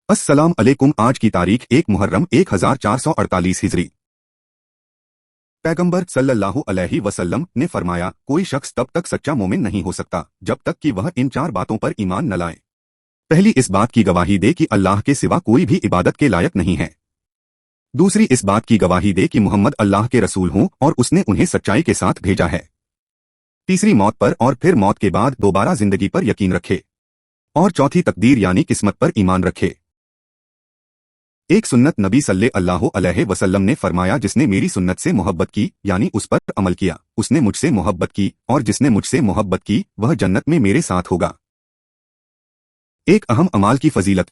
अस्सलाम अलैकुम। आज की तारीख 1 मुहर्रम 1448 हिजरी। पैगंबर सल्लल्लाहु अलैहि वसल्लम ने फरमाया, कोई शख्स तब तक सच्चा मोमिन नहीं हो सकता जब तक कि वह इन 4 बातों पर ईमान न लाए। पहली, इस बात की गवाही दे कि अल्लाह के सिवा कोई भी इबादत के लायक नहीं है। दूसरी, इस बात की गवाही दे कि मोहम्मद अल्लाह के रसूल हों और उसने उन्हें सच्चाई के साथ भेजा है। तीसरी, मौत पर और फिर मौत के बाद दोबारा जिंदगी पर यकीन रखे। और चौथी, तकदीर यानी किस्मत पर ईमान रखे। एक सुन्नत, नबी सल्लल्लाहु अलैहि वसल्लम ने फरमाया, जिसने मेरी सुन्नत से मोहब्बत की यानी उस पर अमल किया, उसने मुझसे मोहब्बत की, और जिसने मुझसे मोहब्बत की वह जन्नत में मेरे साथ होगा। एक अहम अमाल की फजीलत।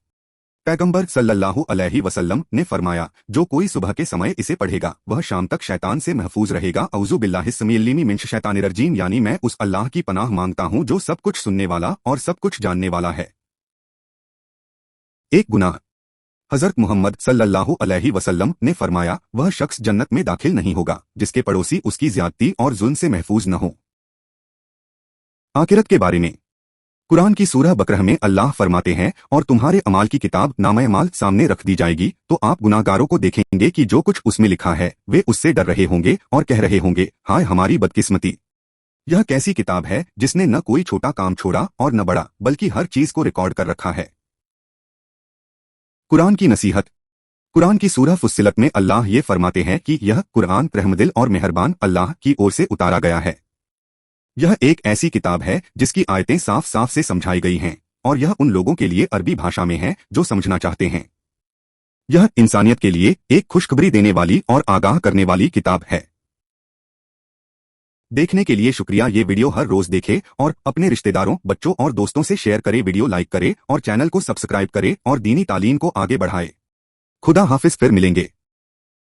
पैगंबर सल्लल्लाहु अलैहि वसल्लम ने फरमाया, जो कोई सुबह के समय इसे पढ़ेगा वह शाम तक शैतान से महफूज रहेगा। औज़ु बिल्लाहिस्समील मिन शैतानिर्रजीम, यानी मैं उस अल्लाह की पनाह मांगता हूँ जो सब कुछ सुनने वाला और सब कुछ जानने वाला है। एक गुनाह। हज़रत मोहम्मद सल्लल्लाहु अलैहि वसल्लम ने फरमाया, वह शख्स जन्नत में दाखिल नहीं होगा जिसके पड़ोसी उसकी ज्यादती और जुल्म से महफूज न हो। आखिरत के बारे में कुरान की सूरह बकरह में अल्लाह फरमाते हैं, और तुम्हारे अमाल की किताब नामे अमाल सामने रख दी जाएगी तो आप गुनाहगारों को देखेंगे कि जो कुछ उसमें लिखा है वे उससे डर रहे होंगे और कह रहे होंगे, हाय हमारी बदकिस्मती। यह कैसी किताब है जिसने न कोई छोटा काम छोड़ा और न बड़ा, बल्कि हर चीज को रिकॉर्ड कर रखा है। कुरान की नसीहत। कुरान की सूरह फुस्सिलत में अल्लाह ये फरमाते हैं कि यह कुरान रहमदिल और मेहरबान अल्लाह की ओर से उतारा गया है। यह एक ऐसी किताब है जिसकी आयतें साफ साफ से समझाई गई हैं, और यह उन लोगों के लिए अरबी भाषा में है जो समझना चाहते हैं। यह इंसानियत के लिए एक खुशखबरी देने वाली और आगाह करने वाली किताब है। देखने के लिए शुक्रिया। ये वीडियो हर रोज देखें और अपने रिश्तेदारों, बच्चों और दोस्तों से शेयर करें। वीडियो लाइक करें और चैनल को सब्सक्राइब करें और दीनी तालीम को आगे बढ़ाएं। खुदा हाफिज, फिर मिलेंगे।